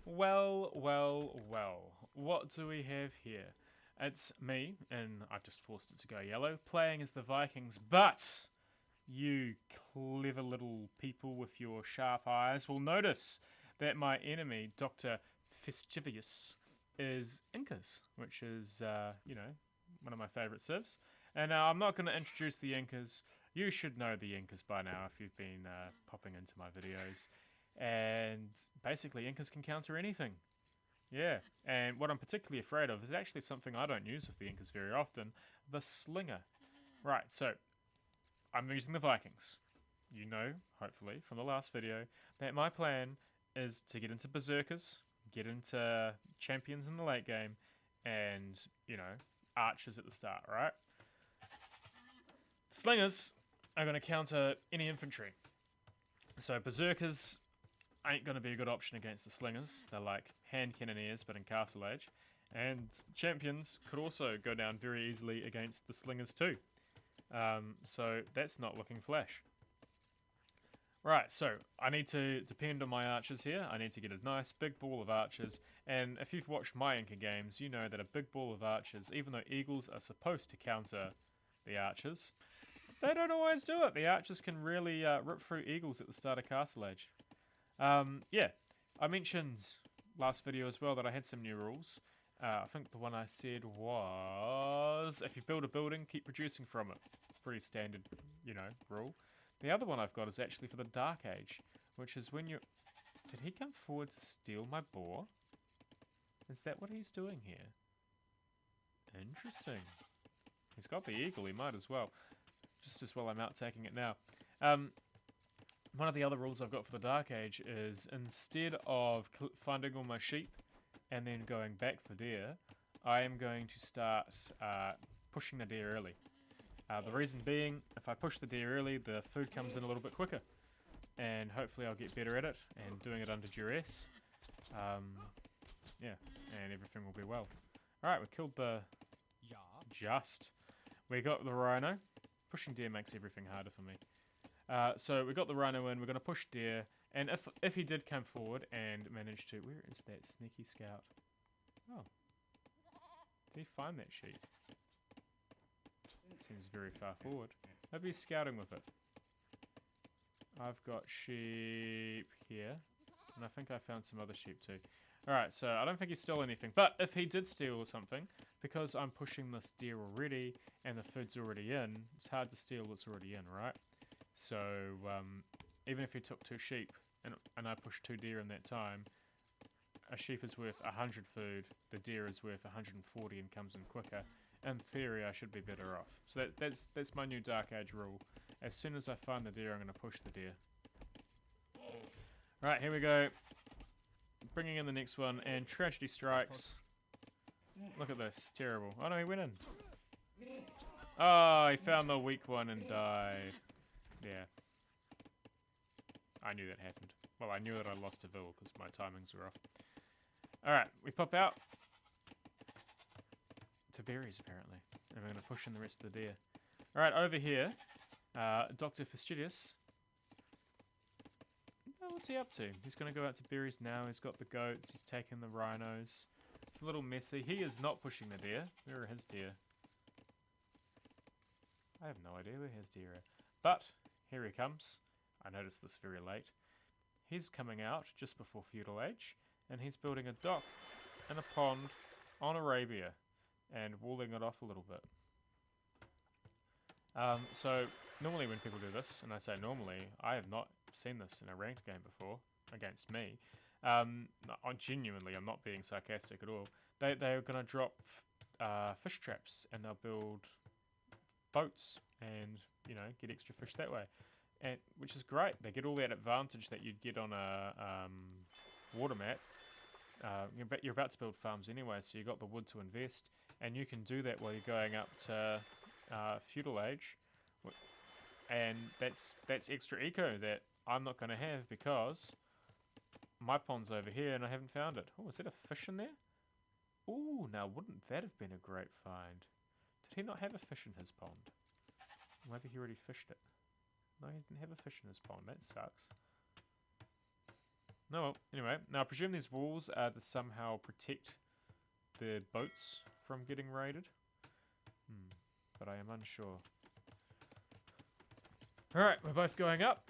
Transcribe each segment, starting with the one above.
Well, well, well. What do we have here? It's me, and I've just forced it to go yellow, playing as the Vikings, but you clever little people with your sharp eyes will notice that my enemy, Dr. Fischivius, is Incas, which is, one of my favourite civs. And I'm not going to introduce the Incas. You should know the Incas by now if you've been popping into my videos. And basically, Incas can counter anything. Yeah, and what I'm particularly afraid of is actually something I don't use with the Incas very often, the Slinger. Right, so I'm using the Vikings. You know, hopefully, from the last video, that my plan is to get into Berserkers, get into Champions in the late game, and, Archers at the start, right? Slingers are going to counter any infantry. So Berserkers ain't going to be a good option against the Slingers. They're like hand cannoneers, but in Castle Age. And Champions could also go down very easily against the Slingers too. So that's not looking flash. Right, so I need to depend on my archers here. I need to get a nice big ball of archers. And if you've watched my Inca games, you know that a big ball of archers, even though eagles are supposed to counter the archers, they don't always do it. The archers can really rip through eagles at the start of Castle Age. Yeah, I mentioned last video as well that I had some new rules. I think the one I said was, if you build a building, keep producing from it. Pretty standard, rule. The other one I've got is actually for the Dark Age, which is when you... Did he come forward to steal my boar? Is that what he's doing here? Interesting. He's got the eagle, he might as well. Just as well I'm out taking it now. One of the other rules I've got for the Dark Age is instead of finding all my sheep and then going back for deer, I am going to start pushing the deer early. The reason being, if I push the deer early, the food comes in a little bit quicker. And hopefully I'll get better at it and doing it under duress. Yeah, and everything will be well. Alright, we killed the... We got the rhino. Pushing deer makes everything harder for me. So we got the rhino in, we're going to push deer. And if he did come forward and manage to... Where is that sneaky scout? Oh. Did he find that sheep? Seems very far forward. Maybe he's scouting with it. I've got sheep here. And I think I found some other sheep too. Alright, so I don't think he stole anything. But if he did steal something, because I'm pushing this deer already and the food's already in, it's hard to steal what's already in, right? So even if he took 2 sheep and I pushed 2 deer in that time, a sheep is worth 100 food, the deer is worth 140 and comes in quicker. In theory, I should be better off. So that's my new Dark Age rule. As soon as I find the deer, I'm going to push the deer. Right, here we go. Bringing in the next one, and tragedy strikes. Look at this, terrible. Oh no, he went in. Oh, he found the weak one and died. Yeah. I knew that happened. Well, I knew that I lost a Vil because my timings were off. Alright, we pop out to berries, apparently. And we're going to push in the rest of the deer. Alright, over here, Dr. Fastidious. What's he up to? He's going to go out to berries now. He's got the goats. He's taking the rhinos. It's a little messy. He is not pushing the deer. Where are his deer? I have no idea where his deer are. But, here he comes. I noticed this very late. He's coming out just before Feudal Age. And he's building a dock and a pond on Arabia. And walling it off a little bit. So, normally when people do this, and I say normally, I have not seen this in a ranked game before, against me. Genuinely, I'm not being sarcastic at all. They're going to drop fish traps, and they'll build boats, and, get extra fish that way. And which is great. They get all that advantage that you'd get on a water mat. You're about to build farms anyway, so you've got the wood to invest, and you can do that while you're going up to Feudal Age, and that's extra eco that I'm not going to have because my pond's over here and I haven't found it. Oh, is that a fish in there? Ooh, now wouldn't that have been a great find? Did he not have a fish in his pond? Maybe he already fished it. No, he didn't have a fish in his pond. That sucks. No, well, anyway. Now, I presume these walls are to somehow protect the boats from getting raided. But I am unsure. Alright, we're both going up.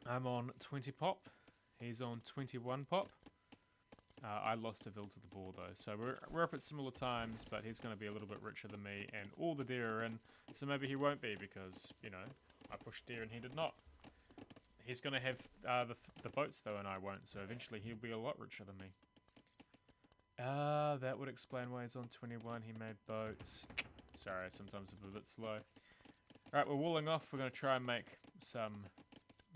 I'm on 20 pop. He's on 21 pop. I lost a Vil to the ball though, so we're up at similar times, but he's going to be a little bit richer than me, and all the deer are in, so maybe he won't be because, you know, I pushed deer and he did not. He's going to have the boats though, and I won't, so eventually he'll be a lot richer than me. That would explain why he's on 21, he made boats. Sorry, sometimes I'm a bit slow. Alright, we're walling off, we're going to try and make some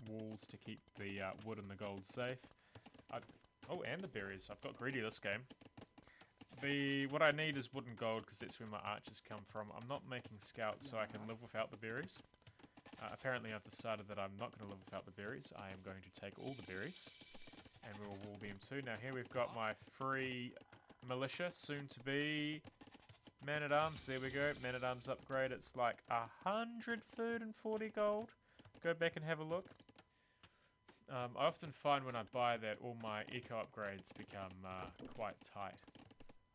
walls to keep the wood and the gold safe. Oh, and the berries. I've got greedy this game. What I need is wood and gold because that's where my archers come from. I'm not making scouts so I can live without the berries. Apparently I've decided that I'm not going to live without the berries. I am going to take all the berries and we will wall them too. Now here we've got my free militia, soon to be man-at-arms. There we go, man-at-arms upgrade. It's like 100 food and 40 gold. Go back and have a look. I often find when I buy that all my eco upgrades become quite tight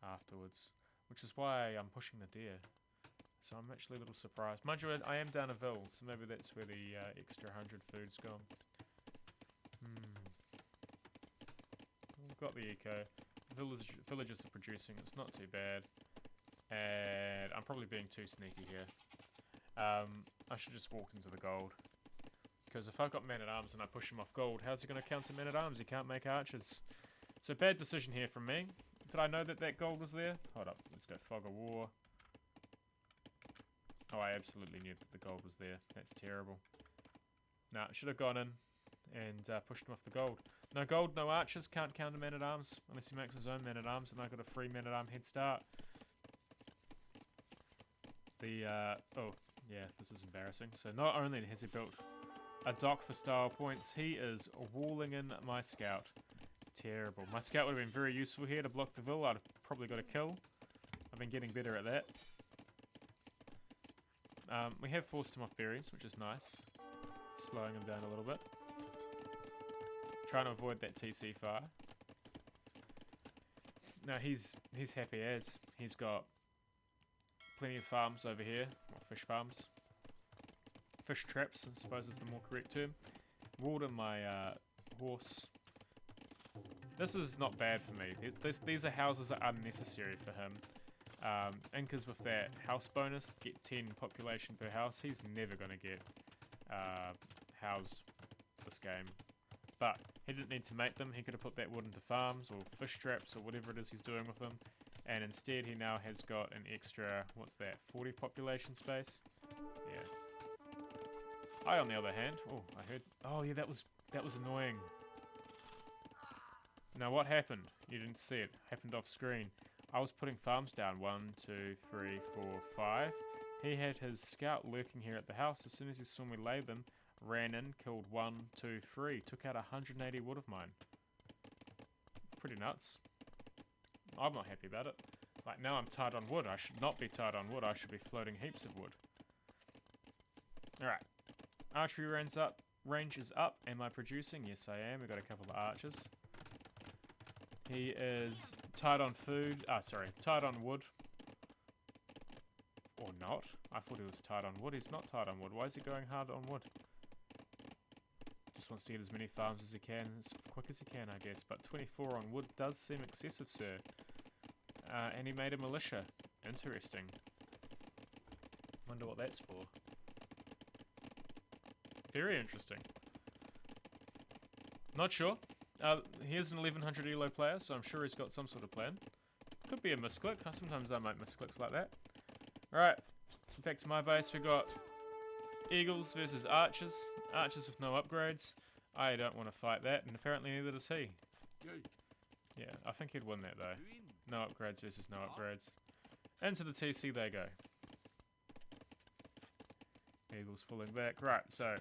afterwards, which is why I'm pushing the deer. So I'm actually a little surprised. Mind you, I am down a Vil, so maybe that's where the extra 100 food's gone. We've got the eco. Villagers are producing, it's not too bad. And I'm probably being too sneaky here. I should just walk into the gold. Because if I've got man-at-arms and I push him off gold, how's he going to counter man-at-arms? He can't make archers. So bad decision here from me. Did I know that that gold was there? Hold up, let's go fog of war. Oh, I absolutely knew that the gold was there. That's terrible. Nah, should have gone in and pushed him off the gold. No gold, no archers, can't counter man-at-arms unless he makes his own man-at-arms, and I got a free man-at-arm head start. Oh, yeah, this is embarrassing. So not only has he built a dock for style points, he is walling in my scout. Terrible. My scout would have been very useful here to block the Vil. I'd have probably got a kill. I've been getting better at that. We have forced him off berries, which is nice. Slowing him down a little bit. Trying to avoid that TC fire. No, he's happy as. He's got plenty of farms over here, or fish farms. Fish traps, I suppose is the more correct term. Walled in my horse. This is not bad for me. These are houses that are unnecessary for him. Incas with that house bonus get 10 population per house. He's never going to get housed this game. But he didn't need to make them. He could have put that wood into farms or fish traps or whatever it is he's doing with them. And instead he now has got an extra, what's that, 40 population space? Yeah. I, on the other hand, oh, I heard, oh yeah, that was annoying. Now what happened? You didn't see it. Happened off screen. I was putting farms down. 1, 2, 3, 4, 5. He had his scout lurking here at the house. As soon as he saw me lay them, ran in, killed 1, 2, 3, took out 180 wood of mine. Pretty nuts. I'm not happy about it. Like, now I'm tight on wood. I should not be tight on wood. I should be floating heaps of wood. Alright. Archery range is up. Am I producing? Yes, I am. We've got a couple of archers. He is tight on food. Tight on wood. Or not. I thought he was tight on wood. He's not tight on wood. Why is he going hard on wood? Just wants to get as many farms as he can, as quick as he can, I guess. But 24 on wood does seem excessive, sir. And he made a militia. Interesting. Wonder what that's for. Very interesting. Not sure. Here's an 1100 elo player, so I'm sure he's got some sort of plan. Could be a misclick. Sometimes I make misclicks like that. Alright, back to my base. We got eagles versus archers. Archers with no upgrades. I don't want to fight that, and apparently neither does he. Yeah, I think he'd win that though. No upgrades versus no upgrades. Into the TC they go. Eagles pulling back. Right, so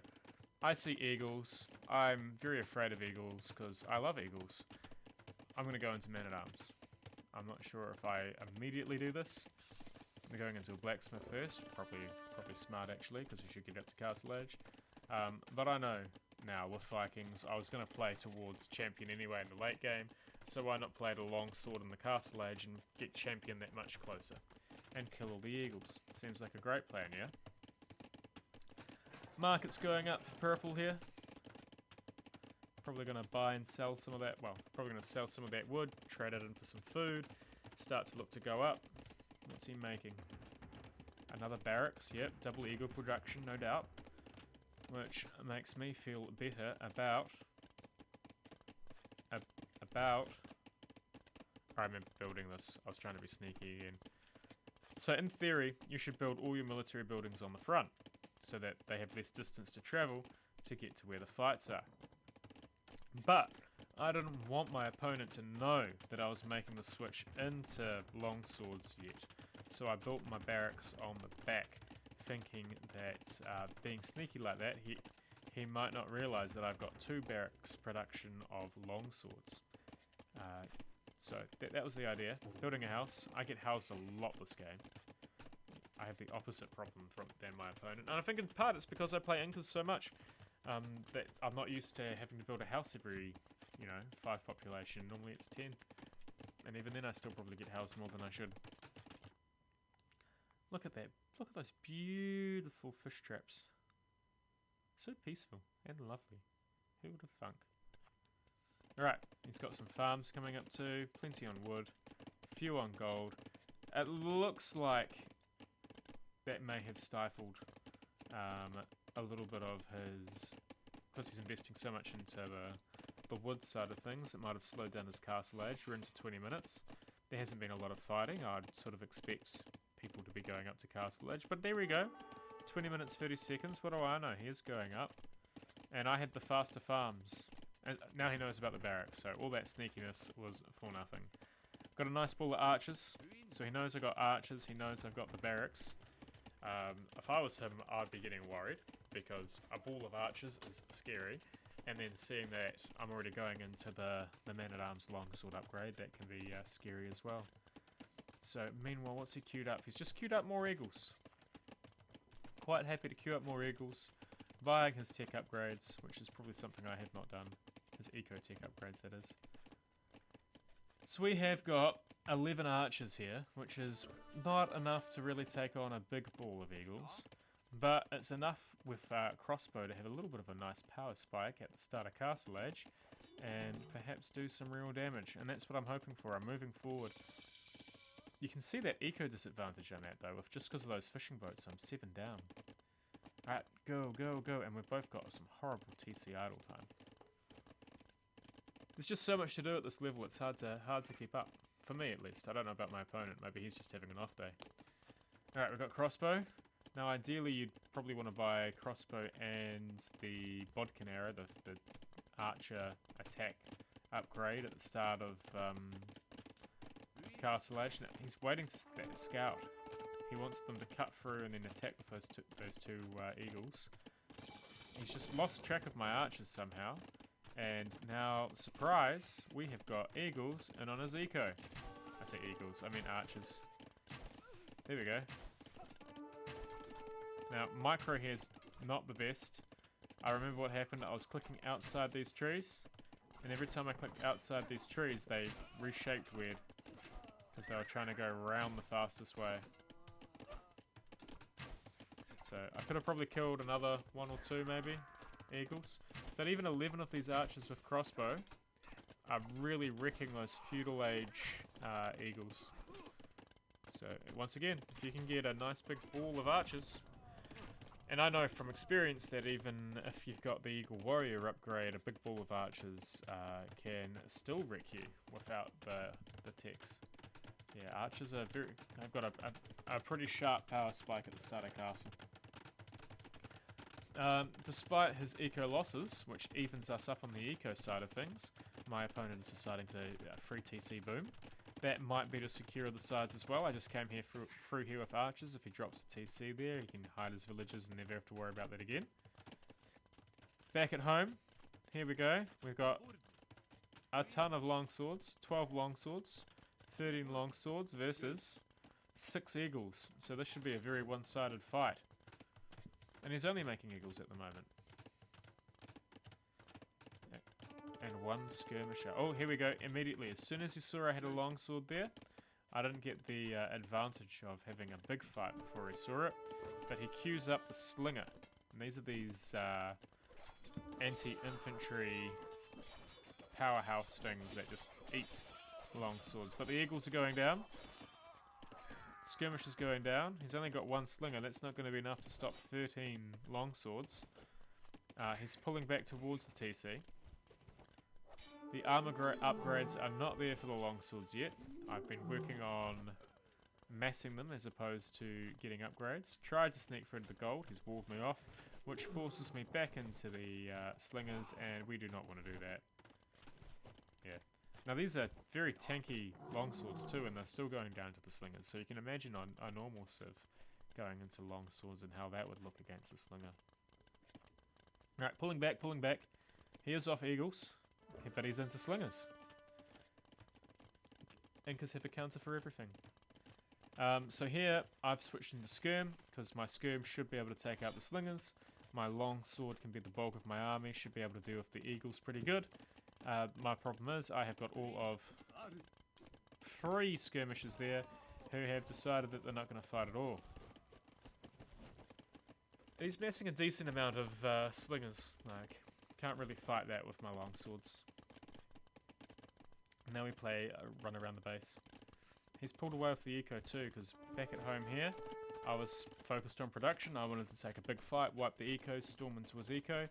I see eagles. I'm very afraid of eagles because I love eagles. I'm going to go into man-at-arms. I'm not sure if I immediately do this. I'm going into a blacksmith first. Probably smart actually because we should get up to castle age. But I know now with Vikings. I was going to play towards champion anyway in the late game, so why not play the longsword in the castle age and get champion that much closer and kill all the eagles? Seems like a great plan, yeah? Market's going up for purple here. Probably going to buy and sell some of that, well, probably going to sell some of that wood, trade it in for some food, start to look to go up. What's he making? Another barracks, yep, double eagle production, no doubt. Which makes me feel better about I remember building this. I was trying to be sneaky again. So in theory, you should build all your military buildings on the front, so that they have less distance to travel to get to where the fights are. But I didn't want my opponent to know that I was making the switch into longswords yet. So I built my barracks on the back, thinking that being sneaky like that, he might not realise that I've got 2 barracks production of longswords. So that was the idea. Building a house. I get housed a lot this game. I have the opposite problem than my opponent. And I think in part it's because I play Incas so much that I'm not used to having to build a house every, 5 population. Normally it's 10. And even then I still probably get housed more than I should. Look at that. Look at those beautiful fish traps. So peaceful and lovely. Who would have thunk? Alright, he's got some farms coming up too. Plenty on wood. Few on gold. It looks like that may have stifled a little bit of his... Because he's investing so much into the wood side of things, it might have slowed down his castle age. We're into 20 minutes. There hasn't been a lot of fighting. I'd sort of expect people to be going up to castle age, but there we go. 20 minutes 30 seconds. What do I know? He is going up, and I had the faster farms, and now he knows about the barracks, so all that sneakiness was for nothing. Got a nice ball of archers, so he knows I got archers, he knows I've got the barracks. If I was him, I'd be getting worried, because a ball of archers is scary, and then seeing that I'm already going into the man-at-arms longsword upgrade, that can be scary as well. So, meanwhile, what's he queued up? He's just queued up more eagles. Quite happy to queue up more eagles, buying his tech upgrades, which is probably something I have not done. His eco-tech upgrades, that is. So we have got 11 archers here, which is not enough to really take on a big ball of eagles, but it's enough with crossbow to have a little bit of a nice power spike at the start of Castle Age, and perhaps do some real damage, and that's what I'm hoping for. I'm moving forward. You can see that eco disadvantage I'm at though, with just because of those fishing boats. I'm 7 down. Alright, go, go, go, and we've both got some horrible TC idle time. There's just so much to do at this level, it's hard to keep up. For me at least. I don't know about my opponent, maybe he's just having an off day. Alright, we've got crossbow. Now ideally you'd probably want to buy crossbow and the bodkin arrow, the archer attack upgrade at the start of Castle Age. Now, he's waiting to scout. He wants them to cut through and then attack with those two eagles. He's just lost track of my archers somehow. And now, surprise, we have got eagles and on his eco. I say eagles, I mean archers. There we go. Now, micro here's not the best. I remember what happened. I was clicking outside these trees, and every time I clicked outside these trees, they reshaped weird. Because they were trying to go around the fastest way. So, I could have probably killed another 1 or 2 maybe, eagles. But even 11 of these archers with crossbow are really wrecking those feudal age eagles. So, once again, if you can get a nice big ball of archers, and I know from experience that even if you've got the Eagle Warrior upgrade, a big ball of archers can still wreck you without the techs. Yeah, archers are I've got a pretty sharp power spike at the start of castle. Despite his eco losses, which evens us up on the eco side of things, my opponent is deciding to free TC boom. That might be to secure the sides as well. I just came here through here with archers. If he drops a TC there, he can hide his villagers and never have to worry about that again. Back at home, here we go. We've got a ton of longswords, 12 longswords, 13 longswords versus 6 eagles. So this should be a very one-sided fight. And he's only making eagles at the moment. and 1 skirmisher. Oh, here we go. Immediately, as soon as he saw I had a longsword there, I didn't get the advantage of having a big fight before he saw it, but he queues up the slinger. And these are these anti-infantry powerhouse things that just eat longswords. But the eagles are going down. Skirmish is going down. He's only got 1 slinger. That's not going to be enough to stop 13 longswords. He's pulling back towards the TC. The armor upgrades are not there for the longswords yet. I've been working on massing them as opposed to getting upgrades. Tried to sneak through the gold. He's walled me off, which forces me back into the slingers, and we do not want to do that. Yeah. Now these are very tanky longswords too, and they're still going down to the slingers. So you can imagine on a normal civ going into longswords and how that would look against the slinger. Right, pulling back, pulling back. Here's off eagles, but he's into slingers. Incas have a counter for everything. So here I've switched into skirm because my skirm should be able to take out the slingers. My long sword can be the bulk of my army, should be able to deal with the eagles pretty good. My problem is I have got all of 3 skirmishers there who have decided that they're not going to fight at all. He's massing a decent amount of slingers. Like, can't really fight that with my long swords. Now we play a run around the base. He's pulled away with the eco too, because back at home here, I was focused on production. I wanted to take a big fight, wipe the eco, storm into his eco,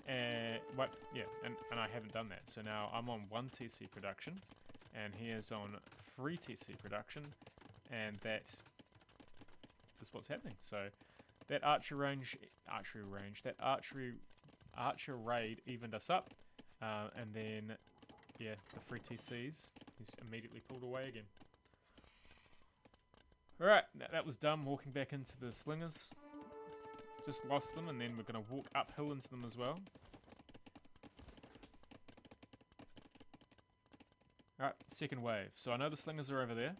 and and I haven't done that. So now I'm on 1 TC production, and he is on 3 TC production, and that is what's happening. So that archer raid evened us up, and then yeah, the 3 TCs, he's immediately pulled away again. Alright, that was done, walking back into the slingers. Just lost them, and then we're going to walk uphill into them as well. Alright, second wave. So I know the slingers are over there,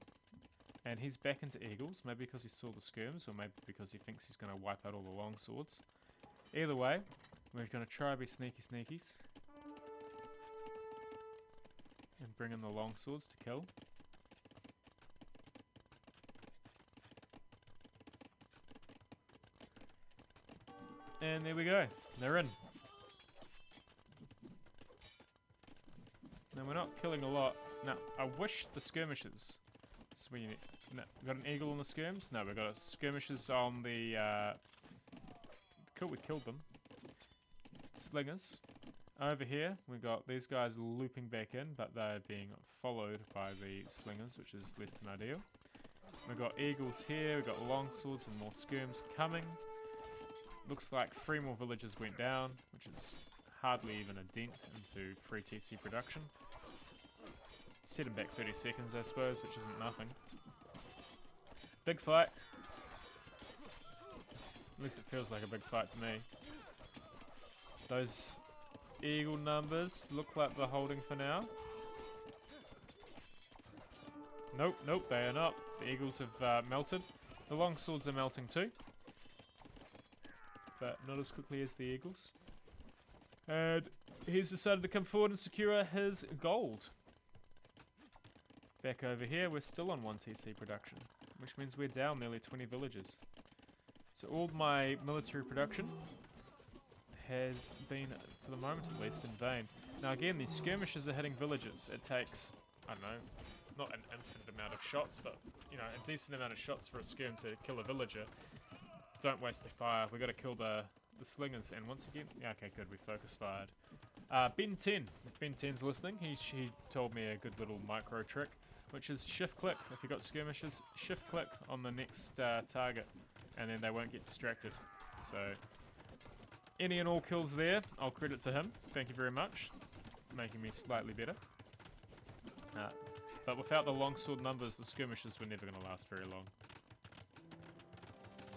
and he's back into eagles, maybe because he saw the skirms, or maybe because he thinks he's going to wipe out all the long swords. Either way, we're going to try to be sneaky sneakies. And bring in the long swords to kill. And there we go. They're in. Now we're not killing a lot. Now I wish the skirmishers. So we got an eagle on the skirms. No, we got skirmishers on the. Cool, we killed them. Slingers. Over here, we've got these guys looping back in, but they're being followed by the slingers, which is less than ideal. We've got eagles here, we've got long swords and more skirms coming. Looks like 3 more villages went down, which is hardly even a dent into 3 TC production. Set him back 30 seconds, I suppose, which isn't nothing. Big fight. At least it feels like a big fight to me. Those eagle numbers look like they're holding for now. Nope, nope, they are not. The eagles have melted. The long swords are melting too, but not as quickly as the eagles. And he's decided to come forward and secure his gold. Back over here, we're still on 1 TC production, which means we're down nearly 20 villages. So all my military production has been, for the moment at least, in vain. Now again, these skirmishes are hitting villages. It takes, I don't know, not an infinite amount of shots, but, you know, a decent amount of shots for a skirm to kill a villager. Don't waste the fire. We've got to kill the slingers. And once again, yeah, okay, good, we focus fired. Ben 10, if Ben 10's listening, he told me a good little micro trick, which is shift click. If you've got skirmishes, shift click on the next target, and then they won't get distracted. So any and all kills there, I'll credit to him. Thank you very much, making me slightly better. But without the longsword numbers, the skirmishes were never going to last very long.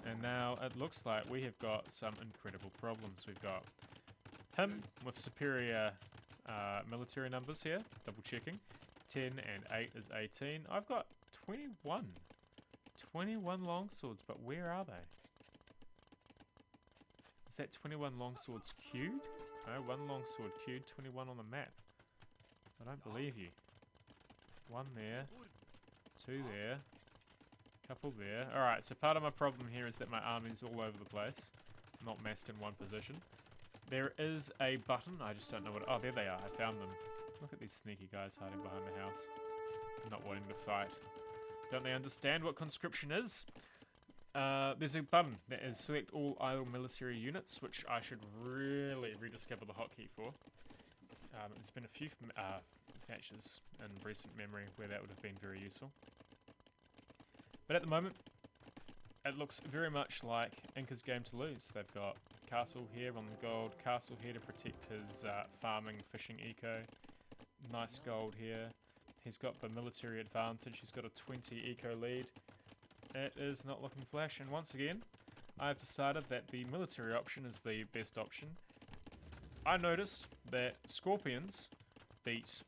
And now it looks like we have got some incredible problems. We've got him with superior military numbers here, double checking. 10 and 8 is 18. I've got 21. 21 longswords, but where are they? Is that 21 longswords queued? No, 1 longsword queued, 21 on the map. I don't believe you. One there. Two there. Couple there. Alright, so part of my problem here is that my army's all over the place. Not massed in one position. There is a button. I just don't know what... Oh, there they are. I found them. Look at these sneaky guys hiding behind the house. Not wanting to fight. Don't they understand what conscription is? There's a button that is select all idle military units, which I should really rediscover the hotkey for. There's been a few matches in recent memory where that would have been very useful. But at the moment, it looks very much like Incas' game to lose. They've got castle here on the gold, castle here to protect his farming, fishing eco. Nice gold here. He's got the military advantage. He's got a 20 eco lead. It is not looking flash. And once again, I've decided that the military option is the best option. I noticed that scorpions beat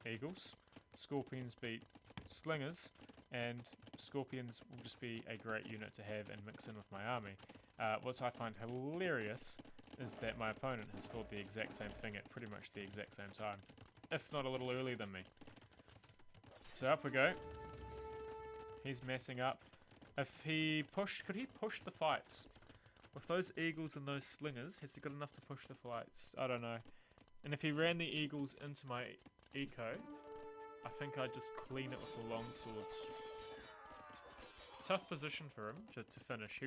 eagles, scorpions beat slingers, and scorpions will just be a great unit to have and mix in with my army. What I find hilarious is that my opponent has fought the exact same thing at pretty much the exact same time, if not a little earlier than me. So up we go. He's messing up. If he pushed, could he push the fights? With those eagles and those slingers, has he got enough to push the fights? I don't know. And if he ran the eagles into my eco, I think I'd just clean it with the long swords. Tough position for him to finish.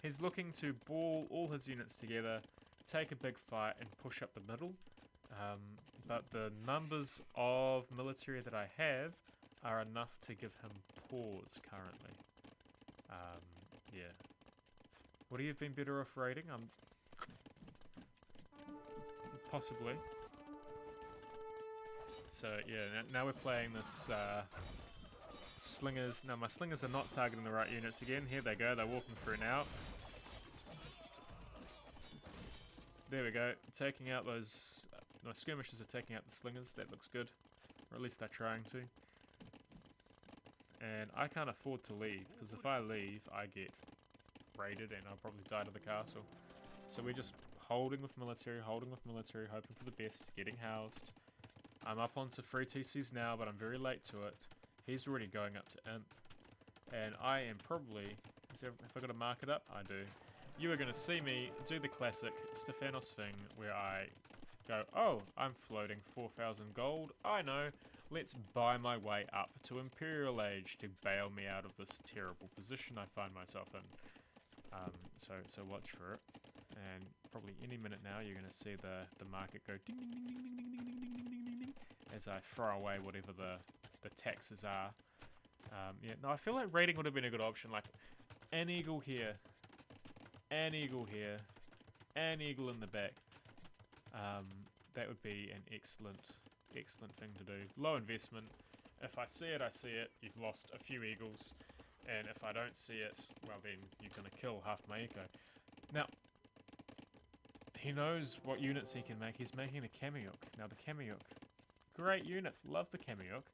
He's looking to ball all his units together, take a big fight and push up the middle. But the numbers of military that I have are enough to give him pause currently. Yeah. Would he have been better off raiding? Possibly. So yeah, now we're playing this slingers. Now my slingers are not targeting the right units again. Here they go, they're walking through now. There we go, taking out those... my skirmishers are taking out the slingers, that looks good. Or at least they're trying to. And I can't afford to leave, because if I leave, I get raided and I'll probably die to the castle. So we're just holding with military, hoping for the best, getting housed. I'm up onto 3 TCs now, but I'm very late to it. He's already going up to Imp. And I am probably... Have I got to mark it up? I do. You are going to see me do the classic Stefanos thing, where I go, oh, I'm floating 4,000 gold. I know. Let's buy my way up to Imperial Age to bail me out of this terrible position I find myself in. So watch for it. And probably any minute now you're going to see the market go ding ding ding ding ding ding ding ding ding ding ding as I throw away whatever the taxes are. Yeah, no, I feel like raiding would have been a good option. Like an eagle here, an eagle here, an eagle in the back. That would be an excellent thing to do. Low investment. If I see it, I see it. You've lost a few eagles. And if I don't see it, well then you're going to kill half my eco. Now, he knows what units he can make. He's making the Kamiuk. Now the Kamiuk, great unit. Love the Kamiuk.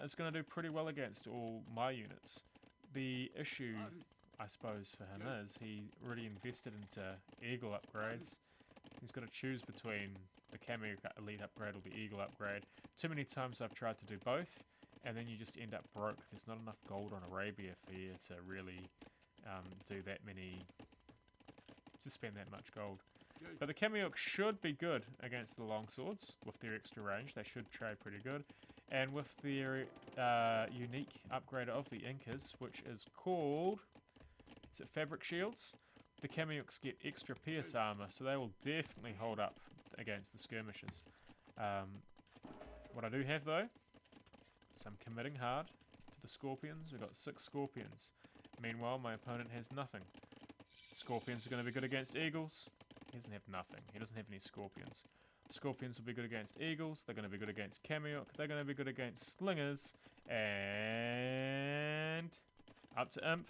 It's going to do pretty well against all my units. The issue, I suppose, for him is he already invested into eagle upgrades. He's got to choose between the Kamiuk elite upgrade or the eagle upgrade. Too many times I've tried to do both, and then you just end up broke. There's not enough gold on Arabia for you to really do that many, to spend that much gold. But the Kamiuk should be good against the longswords with their extra range. They should trade pretty good. And with their unique upgrade of the Incas, which is called, is it Fabric Shields? The Kamiuks get extra pierce armor, so they will definitely hold up against the skirmishers. What I do have though, is I'm committing hard to the scorpions. We've got 6 scorpions. Meanwhile, my opponent has nothing. Scorpions are going to be good against eagles. He doesn't have nothing. He doesn't have any scorpions. Scorpions will be good against eagles. They're going to be good against Kamiuk. They're going to be good against slingers. And up to Imp.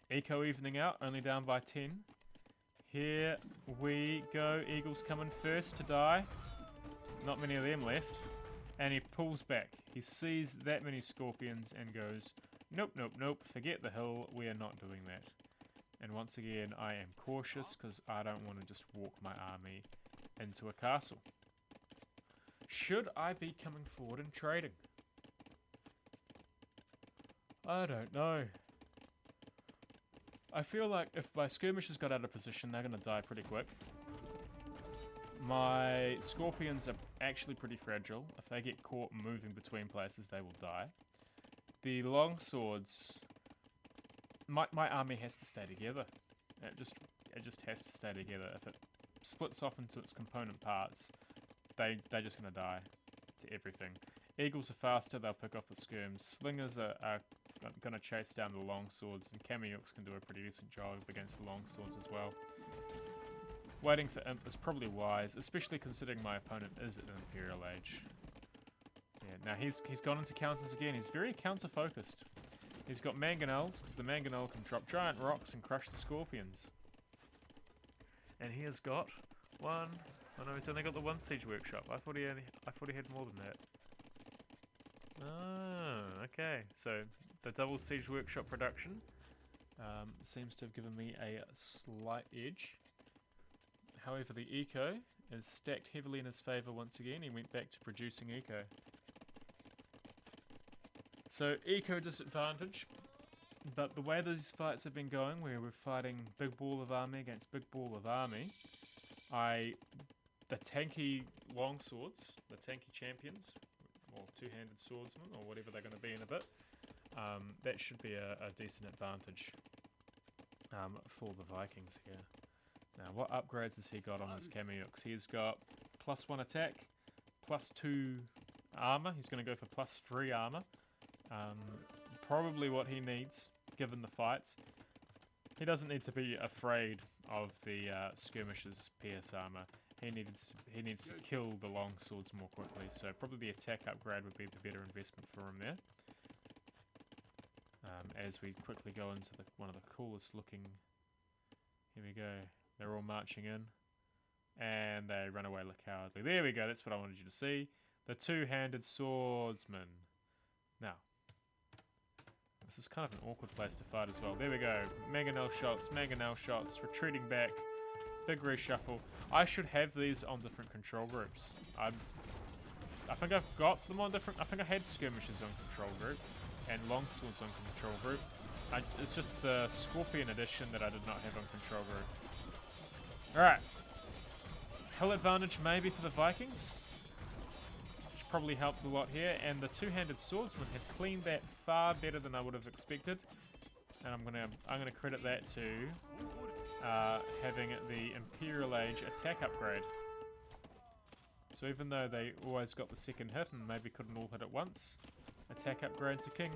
Eco evening out, only down by 10. Here we go. Eagles coming first to die. Not many of them left. And he pulls back. He sees that many scorpions and goes, nope, nope, nope. Forget the hill. We are not doing that. And once again, I am cautious because I don't want to just walk my army into a castle. Should I be coming forward and trading? I don't know. I feel like if my skirmishers got out of position, they're going to die pretty quick. My scorpions are actually pretty fragile. If they get caught moving between places, they will die. The longswords... My army has to stay together. It just has to stay together. If it splits off into its component parts, they're just going to die to everything. Eagles are faster, they'll pick off the skirms. Slingers are going to chase down the longswords, and Kamiyuks can do a pretty decent job against the longswords as well. Waiting for Imp is probably wise, especially considering my opponent is an Imperial Age. Yeah, now he's gone into counters again. He's very counter-focused. He's got mangonels, because the mangonel can drop giant rocks and crush the scorpions. And he has got one... Oh no, he's only got the one siege workshop. I thought he had more than that. Ah, okay. So the double siege workshop production seems to have given me a slight edge. However, the eco is stacked heavily in his favour once again. He went back to producing eco. So eco disadvantage, but the way these fights have been going, where we're fighting big ball of army against big ball of army, the tanky longswords, the tanky champions, or two-handed swordsmen, or whatever they're going to be in a bit, that should be a decent advantage for the Vikings here. Now, what upgrades has he got on his Kamiyuks? He's got +1 attack, +2 armor. He's going to go for +3 armor. Probably what he needs, given the fights. He doesn't need to be afraid of the skirmishers' PS armor. He needs to kill the longswords more quickly, so probably the attack upgrade would be the better investment for him there. As we quickly go into one of the coolest looking... Here we go. They're all marching in, and they run away cowardly. There we go, that's what I wanted you to see. The two-handed swordsman. Now, this is kind of an awkward place to fight as well. There we go. Mangonel shots, retreating back. Big reshuffle. I should have these on different control groups. I think I've got them on different... I think I had skirmishers on control group and longswords on control group. It's just the Scorpion edition that I did not have on control group. Alright. Hill advantage maybe for the Vikings. Which probably helped a lot here. And the two-handed swordsman have cleaned that far better than I would have expected. And I'm gonna credit that to having the Imperial Age attack upgrade. So even though they always got the second hit and maybe couldn't all hit at once, attack upgrade to King.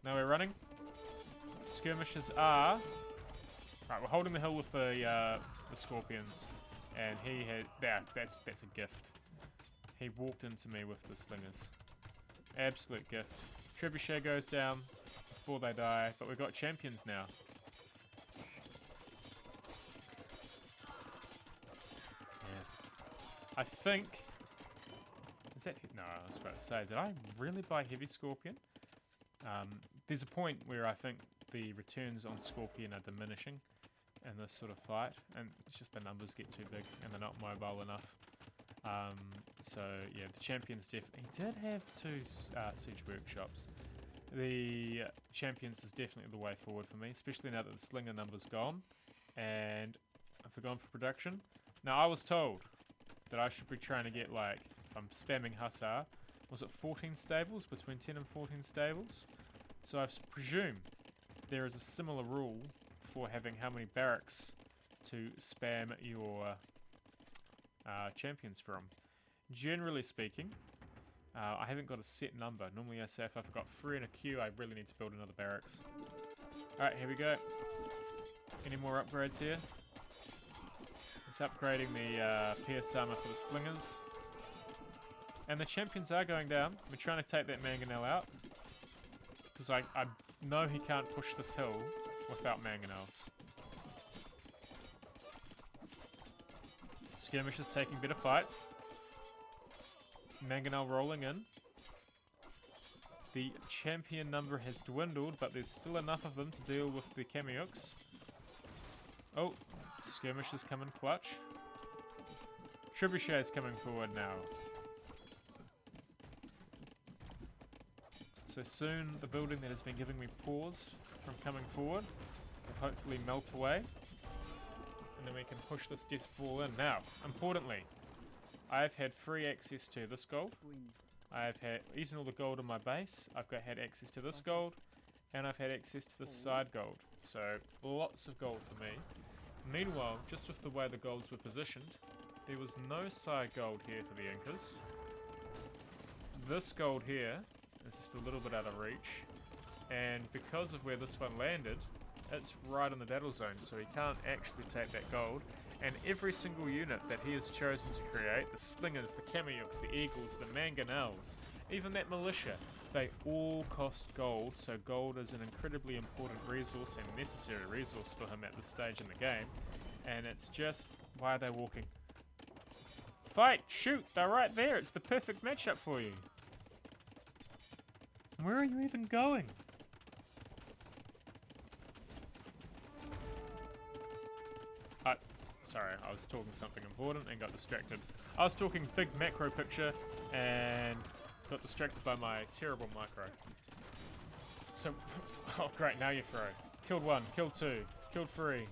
Now we're running. Skirmishers are... Right, we're holding the hill with the Scorpions. And he had... That's a gift. He walked into me with the Slingers. Absolute gift. Trebuchet goes down before they die, but we've got champions now. I think... Is that... No, I was about to say, did I really buy Heavy Scorpion? There's a point where I think the returns on Scorpion are diminishing in this sort of fight, and it's just the numbers get too big and they're not mobile enough. So, yeah, the champions definitely... He did have two siege workshops. The champions is definitely the way forward for me, especially now that the slinger number's gone. And I've gone for production. Now, I was told that I should be trying to get, like, if I'm spamming Hussar, was it 14 stables? Between 10 and 14 stables? So I presume there is a similar rule for having how many barracks to spam your champions from. Generally speaking, I haven't got a set number. Normally I say if I've got 3 in a queue, I really need to build another barracks. Alright, here we go. Any more upgrades here? It's upgrading the PS armor for the slingers. And the champions are going down. We're trying to take that mangonel out. Because I know he can't push this hill without mangonels. Skirmishers taking better fights. Mangonel rolling in. The champion number has dwindled, but there's still enough of them to deal with the Kamiyuks. Oh, skirmishers come in clutch. Trebuchet's coming forward now. So soon the building that has been giving me pause from coming forward will hopefully melt away. And then we can push this death ball in. Now, importantly, I've had free access to this gold. I've had eaten all the gold in my base. I've had access to this gold. And I've had access to this side gold. So lots of gold for me. Meanwhile, just with the way the golds were positioned, there was no side gold here for the Incas. This gold here is just a little bit out of reach. And because of where this one landed, it's right in the battle zone, so he can't actually take that gold. And every single unit that he has chosen to create, the Slingers, the Kameyuks, the Eagles, the Mangonels, even that Militia, they all cost gold, so gold is an incredibly important resource and necessary resource for him at this stage in the game. And it's just, why are they walking? Fight! Shoot! They're right there! It's the perfect matchup for you! Where are you even going? Sorry, I was talking something important and got distracted. I was talking big macro picture and got distracted by my terrible micro. So, oh great, now you throw. Killed one, killed two, killed three.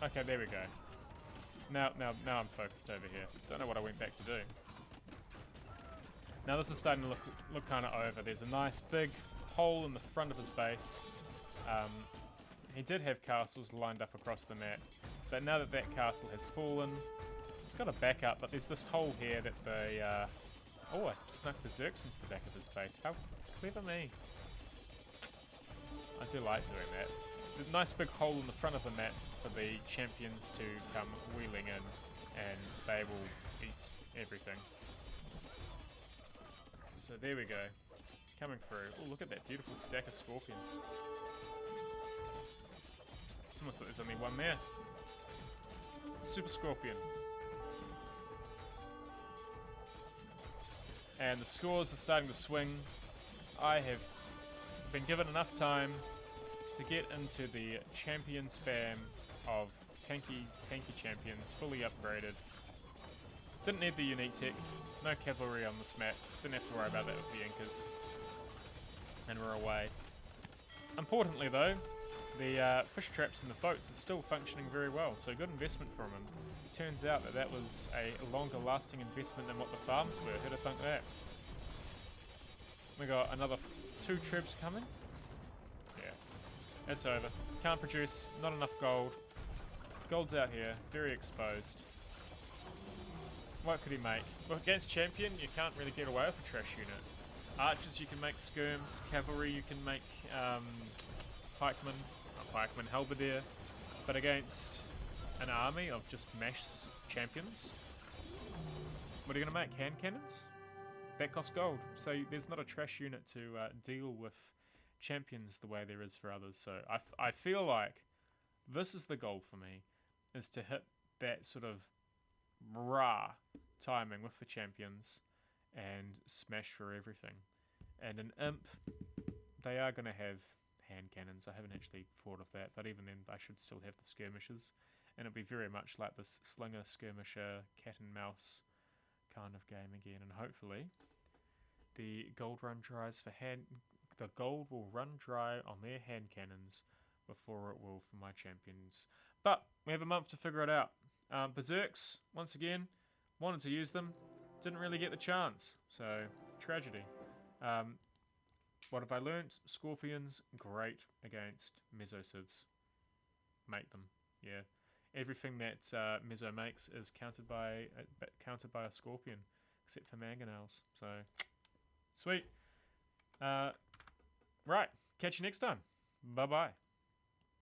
Okay, there we go. Now I'm focused over here. Don't know what I went back to do. Now this is starting to look kind of over. There's a nice big hole in the front of his base. He did have castles lined up across the map, but now that that castle has fallen, it's got a backup, but there's this hole here that they... oh, I snuck berserks into the back of his base. How clever me. I do like doing that. There's a nice big hole in the front of the map for the champions to come wheeling in, and they will eat everything. So there we go. Coming through. Oh, look at that beautiful stack of scorpions. It's almost like there's only one there. Super Scorpion. And the scores are starting to swing. I have been given enough time to get into the champion spam of tanky champions, fully upgraded. Didn't need the unique tech. No cavalry on this map. Didn't have to worry about that with the Incas. And we're away. Importantly though, the fish traps and the boats are still functioning very well, so good investment from him. Turns out that was a longer lasting investment than what the farms were. Who'd have thunk that? We got another 2 trebs coming. Yeah, it's over. Can't produce, not enough gold. Gold's out here, very exposed. What could he make? Well, against champion, you can't really get away with a trash unit. Archers, you can make skirms. Cavalry, you can make pikemen, halberdier. But against an army of just mash champions, what are you going to make? Hand cannons? That costs gold. So there's not a trash unit to deal with champions the way there is for others. So I feel like this is the goal for me, is to hit that sort of raw timing with the champions and smash through everything. And an imp, they are going to have hand cannons. I haven't actually thought of that, but even then I should still have the skirmishers, and it'll be very much like this slinger skirmisher cat and mouse kind of game again. And hopefully the gold will run dry on their hand cannons before it will for my champions. But we have a month to figure it out. Berserks, once again, wanted to use them, didn't really get the chance, so tragedy. What have I learnt? Scorpions, great against Mesocivs. Make them, yeah. Everything that Meso makes is countered by a Scorpion, except for Mangonels. So, sweet. Right, catch you next time. Bye-bye.